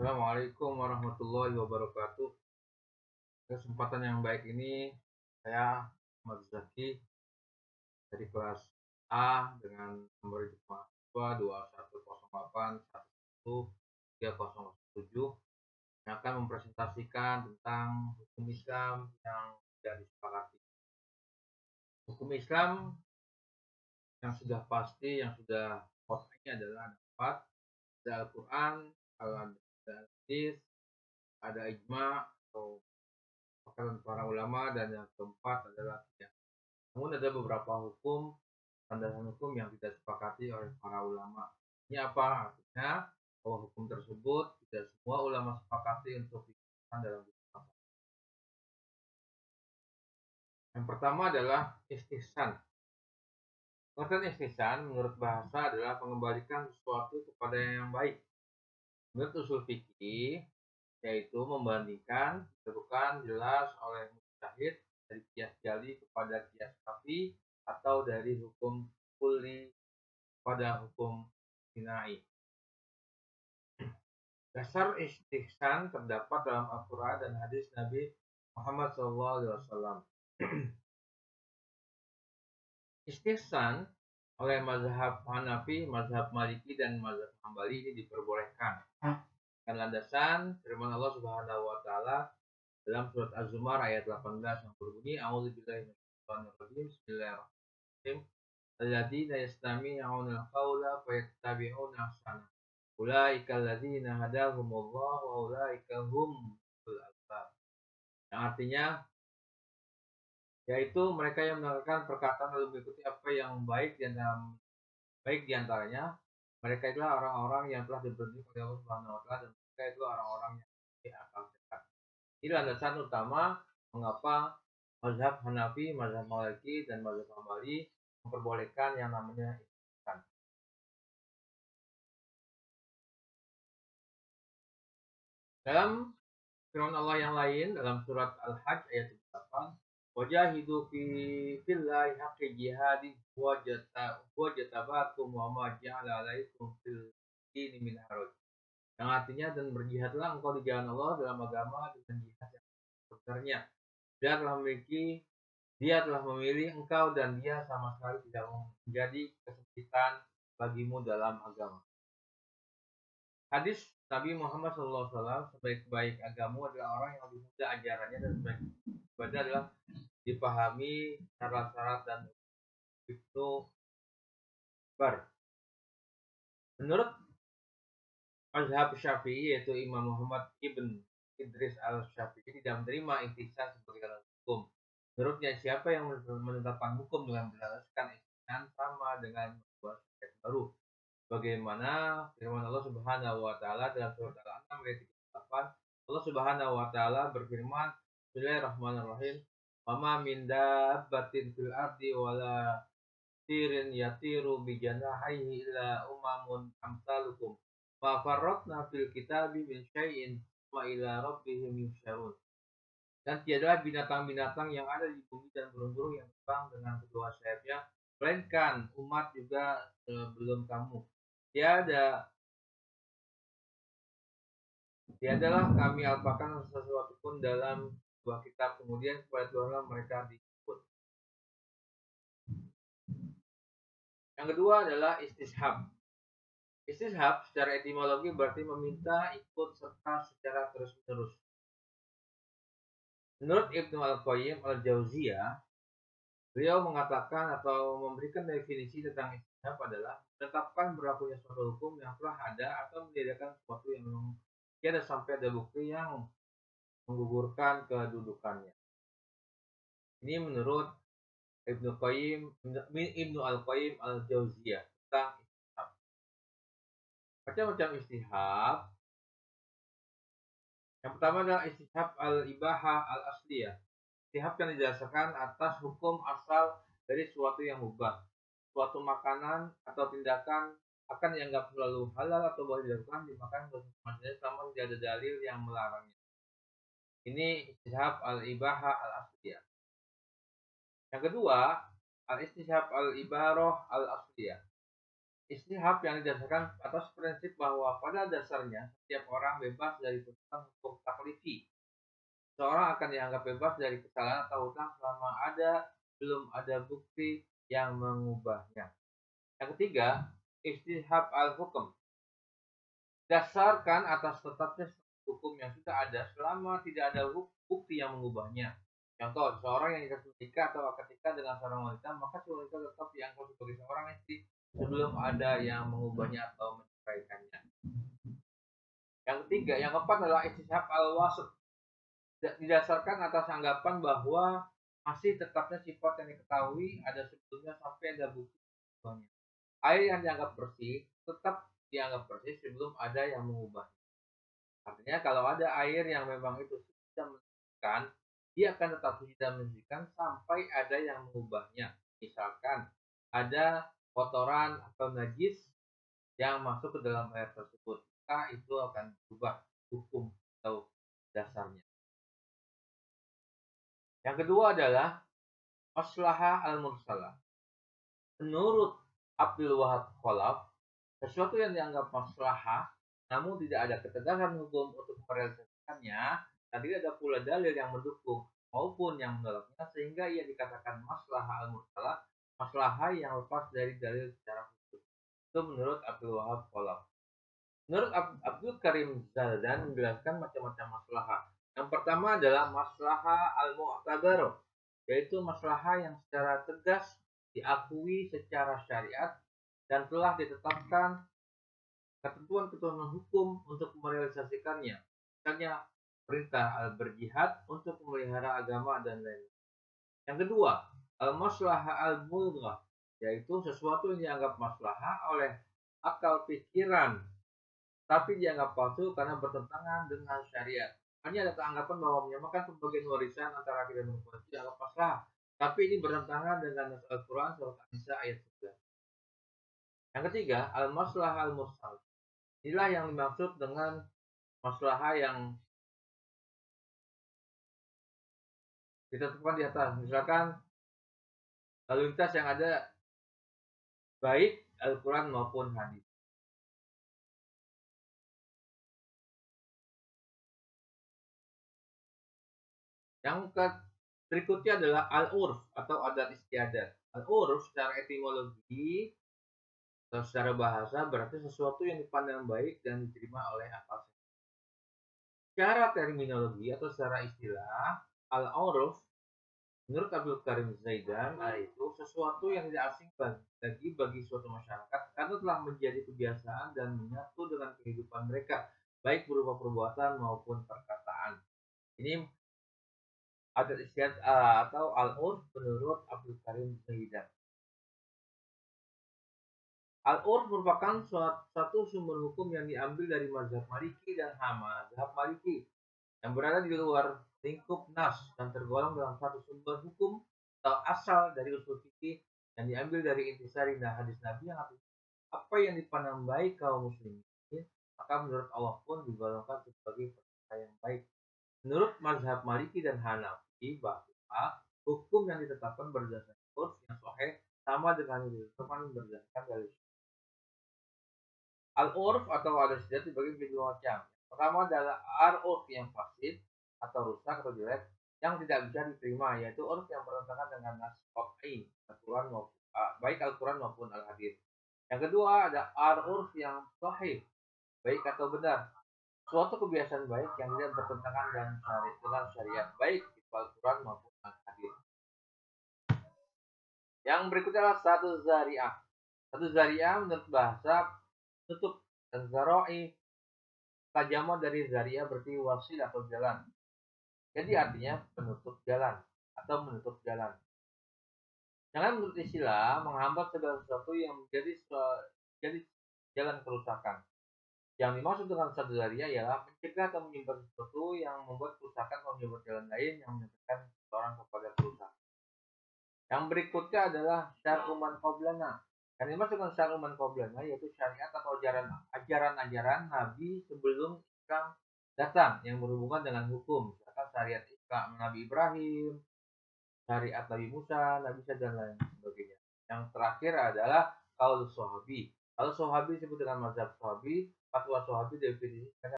Assalamualaikum warahmatullahi wabarakatuh. Kesempatan yang baik ini saya Ahmad Zaki dari kelas A dengan nomor induk mahasiswa 2108113007 yang akan mempresentasikan tentang hukum Islam yang tidak disepakati. Hukum Islam yang sudah pasti, yang sudah hot ini adalah ada 4, ada Al-Quran, ada hadis, ada ijma atau perkataan para ulama, dan yang keempat adalah qiyas. Namun ada beberapa hukum, landasan hukum yang tidak disepakati oleh para ulama. Ini apa? Artinya bahwa hukum tersebut tidak semua ulama sepakati untuk digunakan dalam kehidupan. Yang pertama adalah istihsan. Pengertian istihsan menurut bahasa adalah mengembalikan sesuatu kepada yang baik. Menurut usul fikih, yaitu membandingkan ditentukan jelas oleh mujtahid dari qiyas jali kepada qiyas khafi atau dari hukum kulli pada hukum sinai. Dasar istihsan terdapat dalam Al-Quran dan hadis Nabi Muhammad SAW. Istihsan oleh mazhab Hanafi, mazhab Maliki, dan mazhab Hambali ini diperbolehkan. Dan landasan firman Allah Subhanahu wa taala dalam surat Az-Zumar ayat 18 yang berbunyi A'udzubillahi minasyaitonir rajim. Bismillahirrahmanirrahim. Alladzina yastami'una al-qaula fayattabi'una ahsana. Ulaika alladzina hadahumullah wa ulaika hum ulul albab. Yang artinya yaitu mereka yang mendengarkan perkataan lalu mengikuti apa yang baik di antaranya. Mereka itulah orang-orang yang telah dibentuk oleh Allah Subhanahu wa taala, dan mereka itu orang-orang yang memiliki akal sehat. Ini landasan utama mengapa mazhab Hanafi, mazhab Maliki, dan mazhab Hambali memperbolehkan yang namanya istihsan. Dalam firman Allah yang lain dalam surat Al-Hajj ayat 8, wajahidu fillahi haqqi jihadi wa jatabakum wa ma ja'ala alaikum fil dini min haraj. Yang artinya, dan berjihadlah engkau di jalan Allah dalam agama dengan jihad yang sebenarnya. Dia telah memilih engkau dan dia sama sekali tidak menjadi kesempitan bagimu dalam agama. Hadis Nabi Muhammad SAW, sebaik-baik agama adalah orang yang lebih mudah ajarannya, dan sebaik ibadah adalah dipahami syarat-syarat dan itu bar. Menurut mazhab Syafi'i, yaitu Imam Muhammad ibn Idris al-Syafi'i, tidak menerima istihsan sebagai dalam hukum. Menurutnya, siapa yang menetapkan hukum dengan berdasarkan istihsan sama dengan membuat syariat baru. Bagaimana firman Allah Subhanahu wa taala dalam surat Al-An'am ayat 38. Allah Subhanahu wa taala berfirman, Bismillahirrahmanirrahim. Wa ma min dabbatin fil ardi wala tirin yatiru bi janahihi illa umamun amsalukum. Wa farratna fil kitabi min syai'in wa ila rabbihim yusyarun. Dan tiadalah binatang-binatang yang ada di bumi dan burung-burung yang terbang dengan kedua sayapnya, melainkan umat juga sebelum kamu. Tiadalah kami alpakan sesuatu pun dalam sebuah kitab, kemudian kepada Tuhanlah mereka dijemput. Yang kedua adalah istishab. Istishab secara etimologi berarti meminta, ikut, serta secara terus-menerus. Menurut Ibnu Al-Qayyim Al-Jauziyah, beliau mengatakan atau memberikan definisi tentang istishab adalah menetapkan berlakunya suatu hukum yang telah ada atau meniadakan sesuatu yang memang tiada sampai ada bukti yang menggugurkan kedudukannya. Ini menurut Ibnu Al-Qayyim Al-Jauziyah tentang istihab. Macam-macam istihab. Yang pertama adalah istihab al-ibahah al-asliyah. Istihab yang didasarkan atas hukum asal dari suatu yang mubah. Suatu makanan atau tindakan akan dianggap selalu halal atau boleh dilakukan dimakan bersama selama tidak ada dalil yang melarangnya. Ini istihab al-ibahah al-asliyah. Yang kedua, al-istishab al-ibarah al-asliyah. Istihab yang didasarkan atas prinsip bahwa pada dasarnya setiap orang bebas dari tuntutan hukum taklifi. Seorang akan dianggap bebas dari kesalahan atau hutang selama belum ada bukti yang mengubahnya. Yang ketiga, istihab al-hukum. Dasarkan atas tetapnya hukum yang sudah ada selama tidak ada bukti yang mengubahnya. Contoh, seorang yang menikah atau akad nikah dengan seorang wanita, maka si wanita tetap dianggap sebagai seorang istri sebelum ada yang mengubahnya atau menceraikannya. Yang ketiga, yang keempat adalah istihab al-wasf. Didasarkan atas anggapan bahwa masih tetapnya sifat yang diketahui ada sebelumnya sampai ada bukti mengubahnya. Air yang dianggap bersih tetap dianggap bersih sebelum ada yang mengubahnya. Artinya kalau ada air yang memang itu sudah mensucikan, dia akan tetap suci dan mensucikan sampai ada yang mengubahnya. Misalkan ada kotoran atau najis yang masuk ke dalam air tersebut, maka itu akan berubah hukum atau dasarnya. Yang kedua adalah maslahah al-mursalah. Menurut Abdul Wahab Khalaf, sesuatu yang dianggap maslahah namun tidak ada ketegasan hukum untuk merealisasikannya dan tidak ada pula dalil yang mendukung maupun yang menolaknya sehingga ia dikatakan maslahah al-mursalah, maslahah yang lepas dari dalil secara khusus. Itu menurut Abdul Wahab Khalaf. Menurut Abdul Karim Zaldan menjelaskan macam-macam maslahah. Yang pertama adalah maslahah al-mu'tabar, yaitu maslahah yang secara tegas diakui secara syariat dan telah ditetapkan ketentuan-ketentuan hukum untuk merealisasikannya. Misalnya perintah al-berjihad untuk memelihara agama dan lain-lain. Yang kedua, al-maslahah al-mulghah, yaitu sesuatu yang dianggap maslahah oleh akal pikiran tapi dianggap palsu karena bertentangan dengan syariat. Hanya ada anggapan bahwa menyamakan pembagian warisan antara laki dan perempuan dianggap maslahah, tapi ini bertentangan dengan nas Al-Quran surat An-Nisa ayat 11. Yang ketiga, al-maslahah al-mursal. Inilah yang dimaksud dengan maslahah yang ditetapkan di atas. Misalkan lalu lintas yang ada baik Al-Quran maupun hadis. Yang berikutnya adalah al-urf atau adat istiadat. Al-urf secara etimologi atau secara bahasa berarti sesuatu yang dipandang baik dan diterima oleh akal sehat. Secara terminologi atau secara istilah, al-urf menurut Abdul Karim Zaidan itu sesuatu yang tidak asing bagi suatu masyarakat karena telah menjadi kebiasaan dan menyatu dengan kehidupan mereka, baik berupa perbuatan maupun perkataan. Ini adat istiadat atau al-urf menurut Abdul Karim Zaidan. Al-urf merupakan satu sumber hukum yang diambil dari mazhab Maliki dan mazhab Maliki yang berada di luar lingkup nas dan tergolong dalam satu sumber hukum atau asal dari usul fikih yang diambil dari intisari dan hadis Nabi yang artinya apa yang dipandang baik kaum muslimin maka menurut Allah pun digolongkan sebagai perkara yang baik. Menurut mazhab Maliki dan Hanafi bahwa hukum yang ditetapkan berdasarkan urf yang sahih sama dengan yang ditetapkan berdasarkan dalil. Al-urf atau adat istiadat dibagi menjadi dua macam. Pertama adalah al-urf yang fasid atau rusak atau jelek yang tidak bisa diterima, yaitu urf yang bertentangan dengan nas qat'i Al-Quran maupun baik Al-Quran maupun Al-Hadis. Yang kedua ada al-urf yang sahih, baik atau benar, suatu kebiasaan baik yang tidak bertentangan dengan syariat, baik itu Al-Quran maupun Al-Hadis. Yang berikutnya adalah satu zari'ah. Satu zari'ah menurut bahasa tutup dan zaroi tajaman dari zariah berarti wasil atau jalan. Jadi artinya penutup jalan atau menutup jalan. Jangan menurut istilah menghambat segala sesuatu yang menjadi jalan kerusakan. Yang dimaksud dengan satu zariah ialah mencegah atau menyimpan sesuatu yang membuat kerusakan atau menyebabkan jalan lain yang menyebabkan seseorang kepada kerusakan. Yang berikutnya adalah syar'uman qoblana. Yang dimaksud dengan syar'uman qoblana yaitu syariat atau ajaran-ajaran Nabi sebelum Islam datang yang berhubungan dengan hukum. Misalkan syariat Islam Nabi Ibrahim, syariat Nabi Musa, Nabi Isa dan lain sebagainya. Yang terakhir adalah qaul sahabi. Kalau Sahabi disebut dengan mazhab Sahabi, fatwa Sahabi definisinya